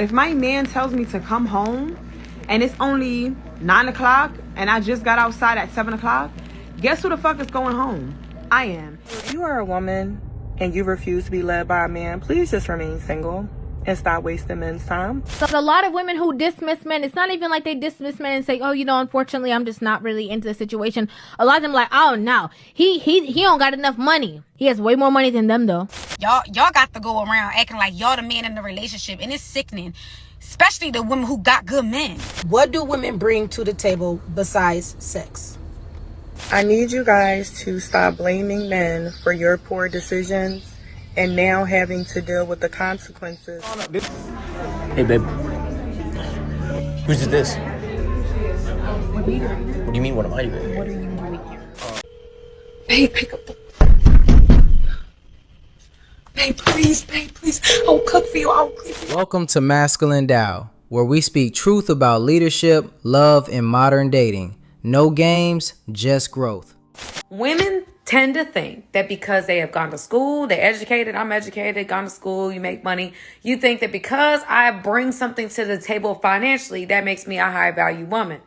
If my man tells me to come home and it's only 9 o'clock and I just got outside at 7 o'clock, guess who the fuck is going home? I am. If you are a woman and you refuse to be led by a man, please just remain single and stop wasting men's time. So a lot of women who dismiss men, it's not even like they dismiss men and say, oh, unfortunately, I'm just not really into the situation. A lot of them like, oh, no, he don't got enough money. He has way more money than them, though. Y'all got to go around acting like y'all the man in the relationship, and it's sickening, especially the women who got good men. What do women bring to the table besides sex? I need you guys to stop blaming men for your poor decisions and now having to deal with the consequences. Hey, babe. Who's this? What are you doing? What do you mean, what am I doing here? What are you doing here? Babe, pick up the... Babe, please. I'll cook for you. Welcome to Masculine Dow, where we speak truth about leadership, love, and modern dating. No games, just growth. Women tend to think that because they have gone to school, they're educated, I'm educated, gone to school, you make money. You think that because I bring something to the table financially, that makes me a high value woman.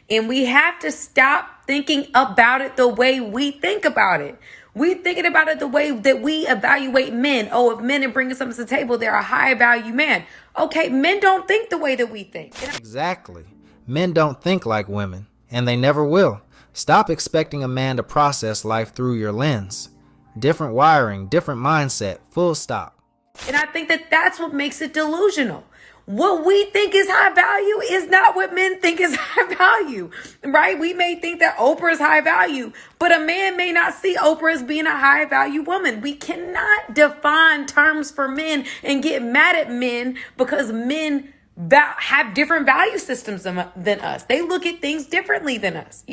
And we have to stop thinking about it the way we think about it. We thinking about it the way that we evaluate men. Oh, if men are bringing something to the table, they're a high value man. Okay, men don't think the way that we think. Exactly. Men don't think like women, and they never will. Stop expecting a man to process life through your lens. Different wiring, different mindset, full stop. And I think that that's what makes it delusional. What we think is high value is not what men think is high value, right? We may think that Oprah is high value, but a man may not see Oprah as being a high value woman. We cannot define terms for men and get mad at men because men have different value systems than us. They look at things differently than us,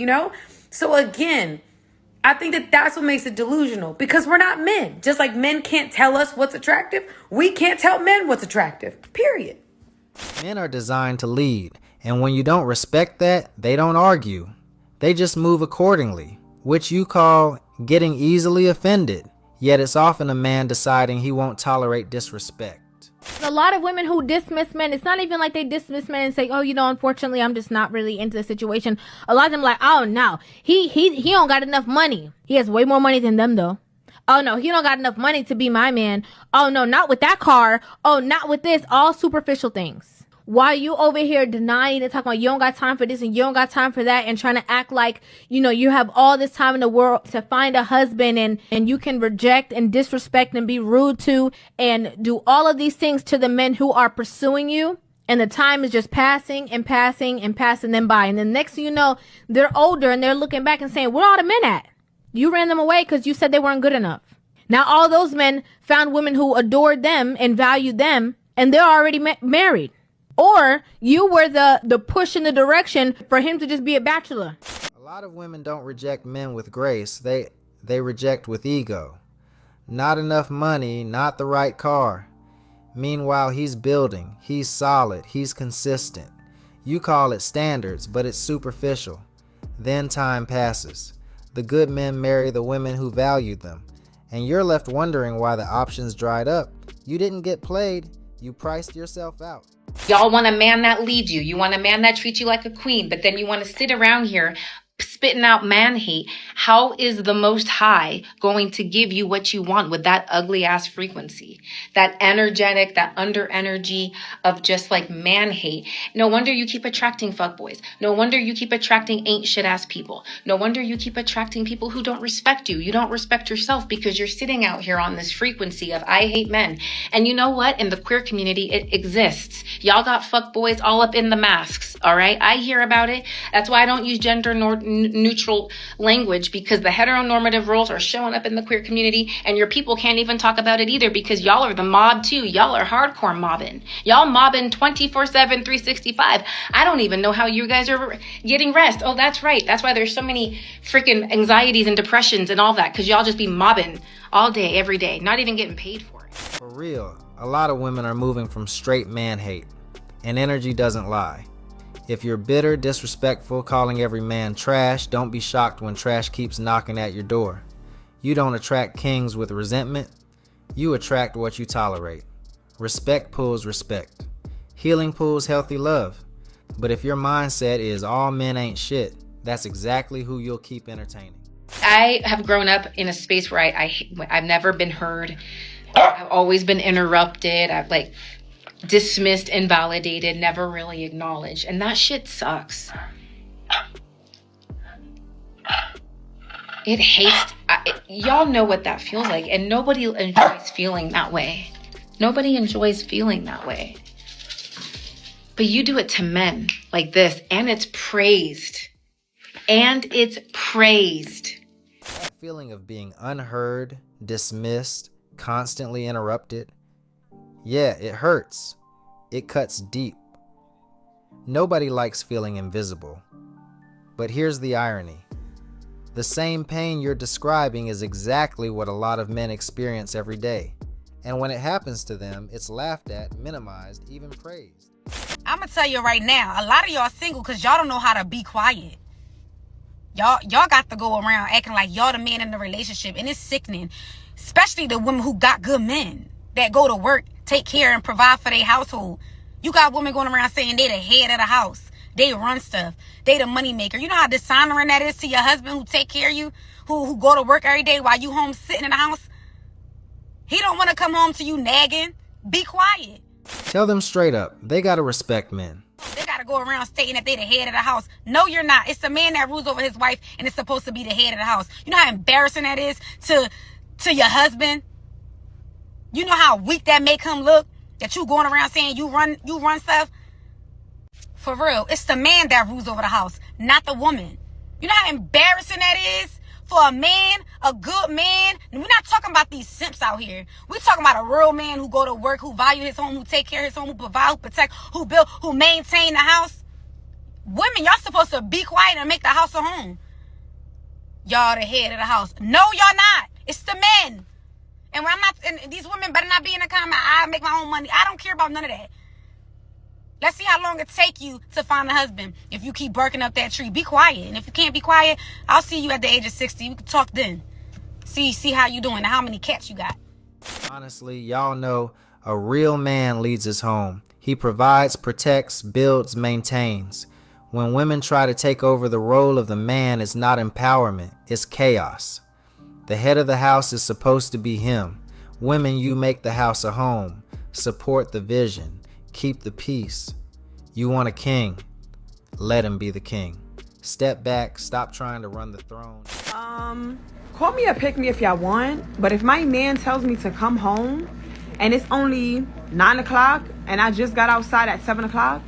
So again, I think that that's what makes it delusional because we're not men. Just like men can't tell us what's attractive, we can't tell men what's attractive, period. Men are designed to lead, and when you don't respect that, they don't argue. They just move accordingly, which you call getting easily offended. Yet it's often a man deciding he won't tolerate disrespect. A lot of women who dismiss men, it's not even like they dismiss men and say, oh, unfortunately, I'm just not really into the situation. A lot of them like, oh, no, he don't got enough money. He has way more money than them, though. Oh, no, he don't got enough money to be my man. Oh, no, not with that car. Oh, not with this. All superficial things. While you over here denying and talking about you don't got time for this and you don't got time for that and trying to act like, you have all this time in the world to find a husband and you can reject and disrespect and be rude to and do all of these things to the men who are pursuing you. And the time is just passing and passing and passing them by. And then next thing you know, they're older and they're looking back and saying, where are all the men at? You ran them away because you said they weren't good enough. Now all those men found women who adored them and valued them and they're already married. Or you were the push in the direction for him to just be a bachelor. A lot of women don't reject men with grace. They reject with ego. Not enough money, not the right car. Meanwhile, he's building. He's solid. He's consistent. You call it standards, but it's superficial. Then time passes. The good men marry the women who valued them. And you're left wondering why the options dried up. You didn't get played. You priced yourself out. Y'all want a man that leads you. You want a man that treats you like a queen, but then you want to sit around here spitting out man hate. How is the Most High going to give you what you want with that ugly ass frequency? That energetic, that under energy of just like man hate. No wonder you keep attracting fuckboys. No wonder you keep attracting ain't shit ass people. No wonder you keep attracting people who don't respect you. You don't respect yourself because you're sitting out here on this frequency of I hate men. And you know what? In the queer community, it exists. Y'all got fuckboys all up in the masks. All right. I hear about it. That's why I don't use gender neutral language, because the heteronormative roles are showing up in the queer community and your people can't even talk about it either because y'all are the mob too. Y'all are hardcore mobbing. Y'all mobbing 24/7, 365. I don't even know how you guys are getting rest. Oh, that's right. That's why there's so many freaking anxieties and depressions and all that, because y'all just be mobbing all day, every day, not even getting paid for it. For real, a lot of women are moving from straight man hate, and energy doesn't lie. If you're bitter, disrespectful, calling every man trash, don't be shocked when trash keeps knocking at your door. You don't attract kings with resentment. You attract what you tolerate. Respect pulls respect. Healing pools healthy love. But if your mindset is all men ain't shit, that's exactly who you'll keep entertaining. I have grown up in a space where I've never been heard. I've always been interrupted. I've dismissed, invalidated, never really acknowledged. And that shit sucks. It hates, y'all know what that feels like. And nobody enjoys feeling that way. Nobody enjoys feeling that way. But you do it to men like this, and it's praised. And it's praised. That feeling of being unheard, dismissed, constantly interrupted. Yeah, it hurts. It cuts deep. Nobody likes feeling invisible. But here's the irony. The same pain you're describing is exactly what a lot of men experience every day. And when it happens to them, it's laughed at, minimized, even praised. I'm gonna tell you right now, a lot of y'all single because y'all don't know how to be quiet. Y'all got to go around acting like y'all the man in the relationship, and it's sickening. Especially the women who got good men that go to work, take care, and provide for their household. You got women going around saying they the head of the house. They run stuff. They the money maker. You know how dishonoring that is to your husband who take care of you, who go to work every day while you home sitting in the house? He don't want to come home to you nagging. Be quiet. Tell them straight up, they gotta respect men. They gotta go around stating that they the head of the house. No, you're not. It's the man that rules over his wife, and it's supposed to be the head of the house. You know how embarrassing that is to your husband? You know how weak that make him look? That you going around saying you run stuff? For real, it's the man that rules over the house, not the woman. You know how embarrassing that is? For a man, a good man. We're not talking about these simps out here. We're talking about a real man who go to work, who value his home, who take care of his home, who provide, who protect, who build, who maintain the house. Women, y'all supposed to be quiet and make the house a home. Y'all the head of the house. No, y'all not. It's the men. And when and these women better not be in the comment, I make my own money. I don't care about none of that. Let's see how long it take you to find a husband. If you keep barking up that tree, be quiet. And if you can't be quiet, I'll see you at the age of 60. We can talk then. See how you doing and how many cats you got. Honestly, y'all know a real man leads his home. He provides, protects, builds, maintains. When women try to take over the role of the man, it's not empowerment, it's chaos. The head of the house is supposed to be him. Women, you make the house a home. Support the vision. Keep the peace. You want a king. Let him be the king. Step back. Stop trying to run the throne. Call me or pick me if y'all want, but if my man tells me to come home and it's only 9 o'clock and I just got outside at 7 o'clock,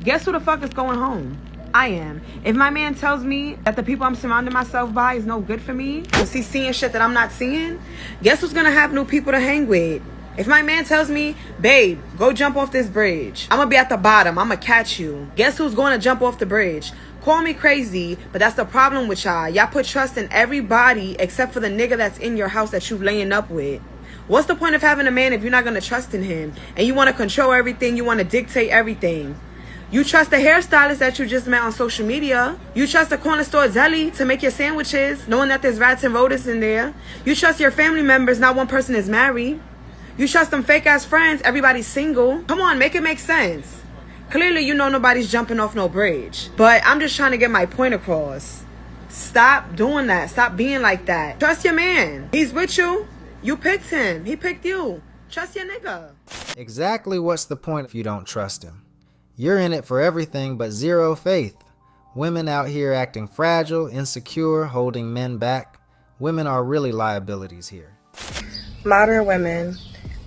guess who the fuck is going home? I am. If my man tells me that the people I'm surrounding myself by is no good for me, because he's seeing shit that I'm not seeing, guess who's gonna have new people to hang with? If my man tells me, babe, go jump off this bridge, I'm gonna be at the bottom, I'm gonna catch you, guess who's going to jump off the bridge? Call me crazy, but that's the problem with y'all. Y'all put trust in everybody except for the nigga that's in your house that you laying up with. What's the point of having a man if you're not gonna trust in him? And you wanna control everything, you wanna dictate everything. You trust the hairstylist that you just met on social media. You trust the corner store deli to make your sandwiches, knowing that there's rats and rodents in there. You trust your family members, not one person is married. You trust them fake ass friends, everybody's single. Come on, make it make sense. Clearly you know nobody's jumping off no bridge. But I'm just trying to get my point across. Stop doing that. Stop being like that. Trust your man. He's with you. You picked him. He picked you. Trust your nigga. Exactly what's the point if you don't trust him? You're in it for everything but zero faith. Women out here acting fragile, insecure, holding men back. Women are really liabilities here. Modern women,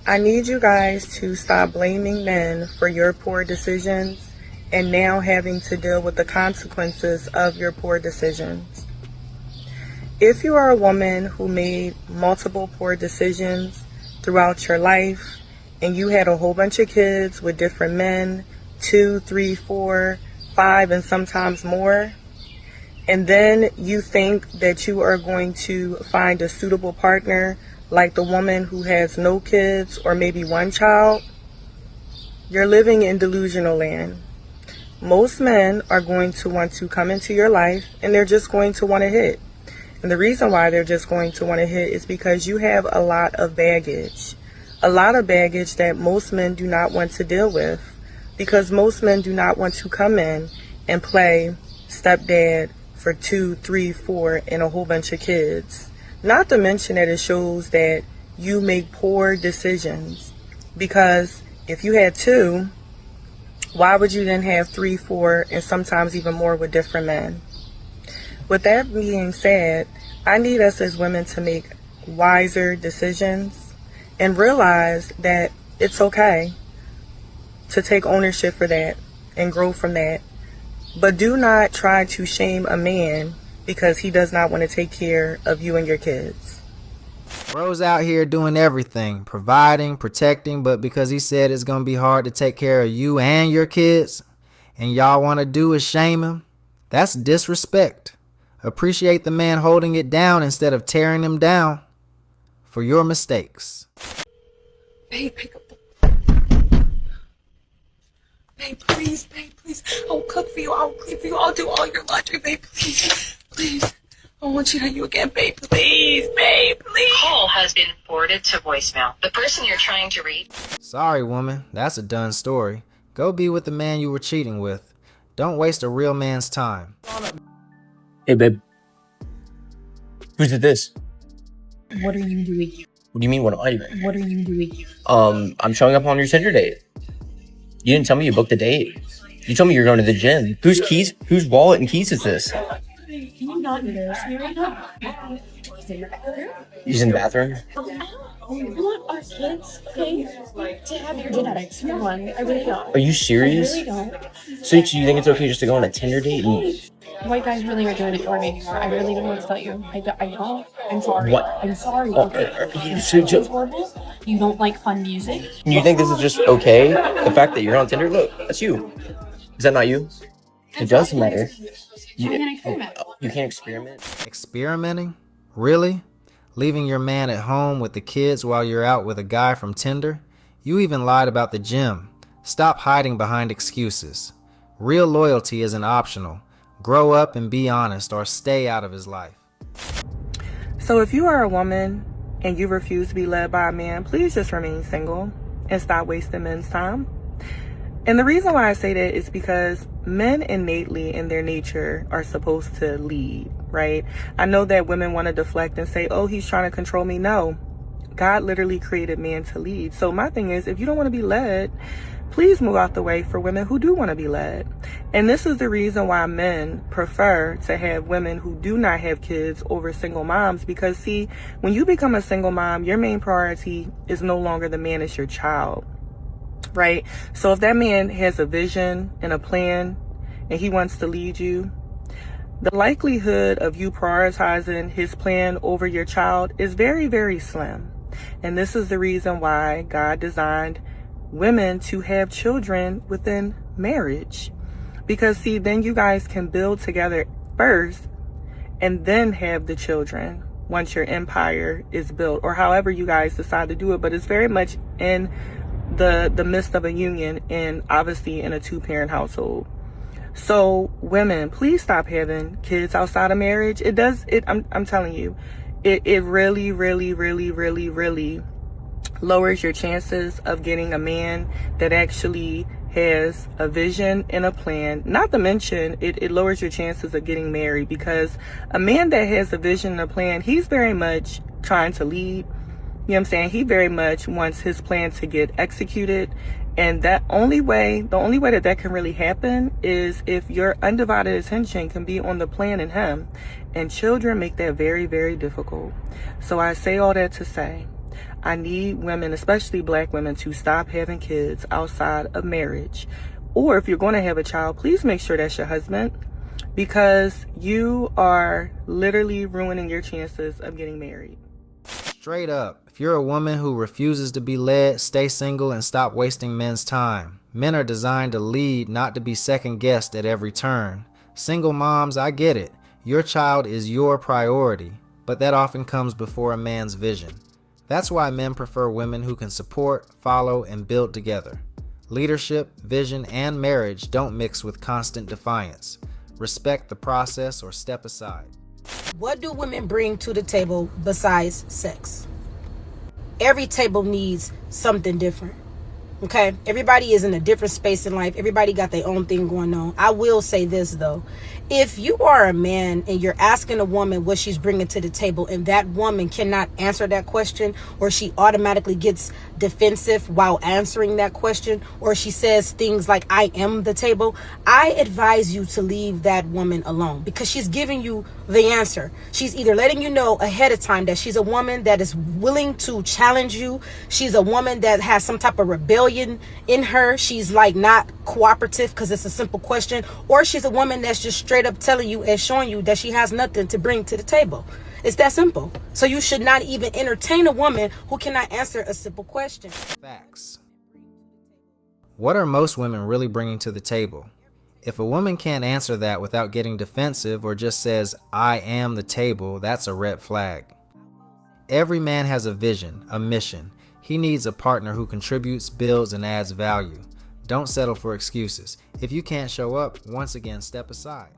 I need you guys to stop blaming men for your poor decisions and now having to deal with the consequences of your poor decisions. If you are a woman who made multiple poor decisions throughout your life and you had a whole bunch of kids with different men, 2, 3, 4, 5, and sometimes more, and then you think that you are going to find a suitable partner like the woman who has no kids or maybe one child, you're living in delusional land. Most men are going to want to come into your life and they're just going to want to hit. And the reason why they're just going to want to hit is because you have a lot of baggage. A lot of baggage that most men do not want to deal with. because most men do not want to come in and play stepdad for 2, 3, 4, and a whole bunch of kids. Not to mention that it shows that you make poor decisions, because if you had 2, why would you then have 3, 4, and sometimes even more with different men? With that being said, I need us as women to make wiser decisions and realize that it's okay to take ownership for that and grow from that. But do not try to shame a man because he does not want to take care of you and your kids. Bro's out here doing everything, providing, protecting, but because he said it's going to be hard to take care of you and your kids, and y'all want to do is shame him, that's disrespect. Appreciate the man holding it down instead of tearing him down for your mistakes. Babe, pick up the... Babe, please, I'll cook for you, I'll clean for you, I'll do all your laundry, babe, please. I want you to hear you again, babe, please. Call has been forwarded to voicemail. The person you're trying to reach. Sorry, woman, that's a done story. Go be with the man you were cheating with. Don't waste a real man's time. Hey, babe. Who did this? What are you doing here? What do you mean, what am I doing? What are you doing here? I'm showing up on your Tinder date. You didn't tell me you booked a date. You told me you're going to the gym. Whose wallet and keys is this? Can you not embarrass me right now? He's in the bathroom? I want our kids, okay, to have your genetics, for one. I really don't. Are you serious? I really don't. So you think it's okay just to go on a Tinder date? White guys really aren't doing it for me anymore. I really don't know what to tell you. I don't. I'm sorry. What? I'm sorry. Oh, Okay. so Horrible. You don't like fun music. you think this is just okay? The fact that you're on Tinder? Look, that's you. Is that not you? It does matter. You can't experiment? Experimenting? Really? Leaving your man at home with the kids while you're out with a guy from Tinder? You even lied about the gym. Stop hiding behind excuses. Real loyalty isn't optional. Grow up and be honest, or stay out of his life. So if you are a woman and you refuse to be led by a man, please just remain single and stop wasting men's time. And the reason why I say that is because men innately in their nature are supposed to lead, right? I know that women want to deflect and say, oh, he's trying to control me. No, God literally created man to lead. So my thing is, if you don't want to be led, please move out the way for women who do want to be led. And this is the reason why men prefer to have women who do not have kids over single moms. Because see, when you become a single mom, your main priority is no longer the man, it's your child. Right? So if that man has a vision and a plan and he wants to lead you, the likelihood of you prioritizing his plan over your child is very, very slim. And this is the reason why God designed women to have children within marriage. Because see, then you guys can build together first and then have the children once your empire is built, or however you guys decide to do it. But it's very much in the midst of a union, and obviously in a 2-parent household. So women, please stop having kids outside of marriage. I'm telling you, it really, really, really, really, really lowers your chances of getting a man that actually has a vision and a plan. Not to mention, it lowers your chances of getting married, because a man that has a vision and a plan, he's very much trying to lead. You know what I'm saying? He very much wants his plan to get executed. And the only way that can really happen is if your undivided attention can be on the plan and him. And children make that very, very difficult. So I say all that to say, I need women, especially black women, to stop having kids outside of marriage. Or if you're going to have a child, please make sure that's your husband, because you are literally ruining your chances of getting married. Straight up, if you're a woman who refuses to be led, stay single and stop wasting men's time. Men are designed to lead, not to be second-guessed at every turn. Single moms, I get it. Your child is your priority, but that often comes before a man's vision. That's why men prefer women who can support, follow, and build together. Leadership, vision, and marriage don't mix with constant defiance. Respect the process or step aside. What do women bring to the table besides sex? Every table needs something different. Okay, everybody is in a different space in life. Everybody got their own thing going on. I will say this though. If you are a man and you're asking a woman what she's bringing to the table and that woman cannot answer that question, or she automatically gets defensive while answering that question, or she says things like, I am the table, I advise you to leave that woman alone, because she's giving you the answer. She's either letting you know ahead of time that she's a woman that is willing to challenge you. She's a woman that has some type of rebellion in her. She's like not cooperative because it's a simple question, or she's a woman that's just straight up telling you and showing you that she has nothing to bring to the table. It's that simple. So you should not even entertain a woman who cannot answer a simple question. Facts. What are most women really bringing to the table? If a woman can't answer that without getting defensive or just says, I am the table, that's a red flag. Every man has a vision, a mission. He needs a partner who contributes, builds, and adds value. Don't settle for excuses. If you can't show up, once again, step aside.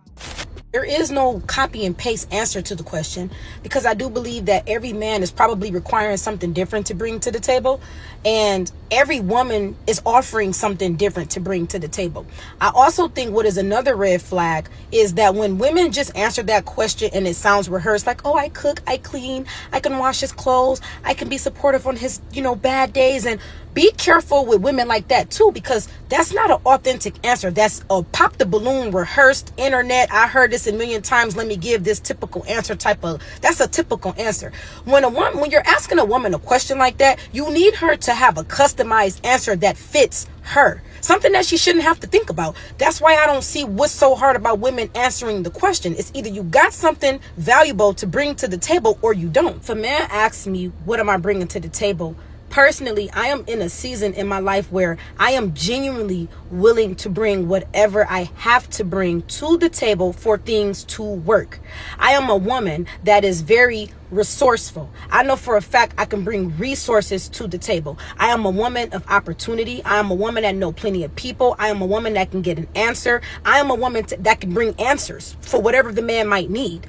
There is no copy and paste answer to the question, because I do believe that every man is probably requiring something different to bring to the table, and every woman is offering something different to bring to the table. I also think what is another red flag is that when women just answer that question and it sounds rehearsed, like, oh, I cook, I clean, I can wash his clothes, I can be supportive on his, bad days. And be careful with women like that too, because that's not an authentic answer. That's a pop the balloon, rehearsed, internet, I heard this a million times, let me give this typical answer that's a typical answer. When you're asking a woman a question like that, you need her to have a customized answer that fits her. Something that she shouldn't have to think about. That's why I don't see what's so hard about women answering the question. It's either you got something valuable to bring to the table or you don't. If a man asks me, what am I bringing to the table? Personally, I am in a season in my life where I am genuinely willing to bring whatever I have to bring to the table for things to work. I am a woman that is very resourceful. I know for a fact I can bring resources to the table. I am a woman of opportunity. I am a woman that know plenty of people. I am a woman that can get an answer. I am a woman that can bring answers for whatever the man might need.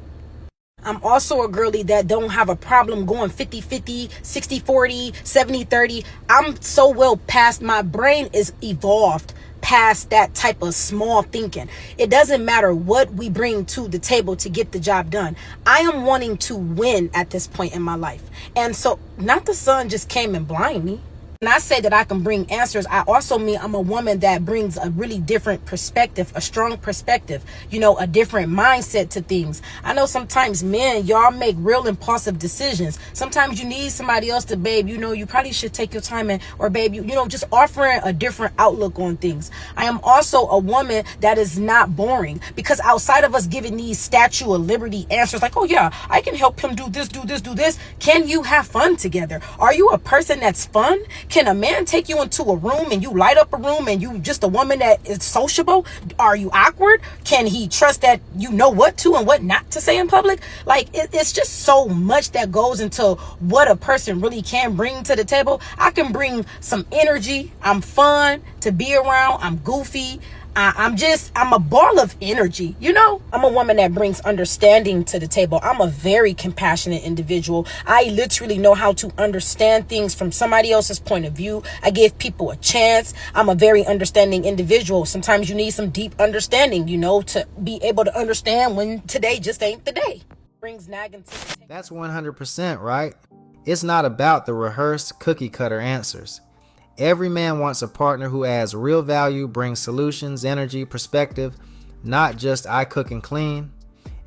I'm also a girly that don't have a problem going 50-50, 60-40, 70-30. I'm so well past, my brain is evolved past that type of small thinking. It doesn't matter what we bring to the table to get the job done. I am wanting to win at this point in my life. And so not the sun just came and blinded me. When I say that I can bring answers, I also mean I'm a woman that brings a really different perspective, a strong perspective, a different mindset to things. I know sometimes men, y'all make real impulsive decisions. Sometimes you need somebody else to, babe, you probably should take your time or babe, just offering a different outlook on things. I am also a woman that is not boring, because outside of us giving these Statue of Liberty answers like, oh yeah, I can help him do this, do this. Can you have fun together? Are you a person that's fun? Can a man take you into a room and you light up a room and you just a woman that is sociable? Are you awkward? Can he trust that you know what to and what not to say in public? Like, it's just so much that goes into what a person really can bring to the table. I can bring some energy. I'm fun to be around. I'm goofy. I'm a ball of energy, I'm a woman that brings understanding to the table. I'm a very compassionate individual. I literally know how to understand things from somebody else's point of view. I give people a chance. I'm a very understanding individual. Sometimes you need some deep understanding, to be able to understand when today just ain't the day. Brings nagging to the table. That's 100% right. It's not about the rehearsed cookie cutter answers. Every man wants a partner who adds real value, brings solutions, energy, perspective, not just I cook and clean.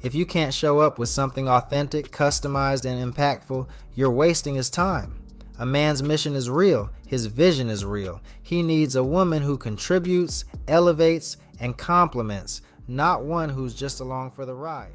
If you can't show up with something authentic, customized, and impactful, you're wasting his time. A man's mission is real. His vision is real. He needs a woman who contributes, elevates, and complements, not one who's just along for the ride.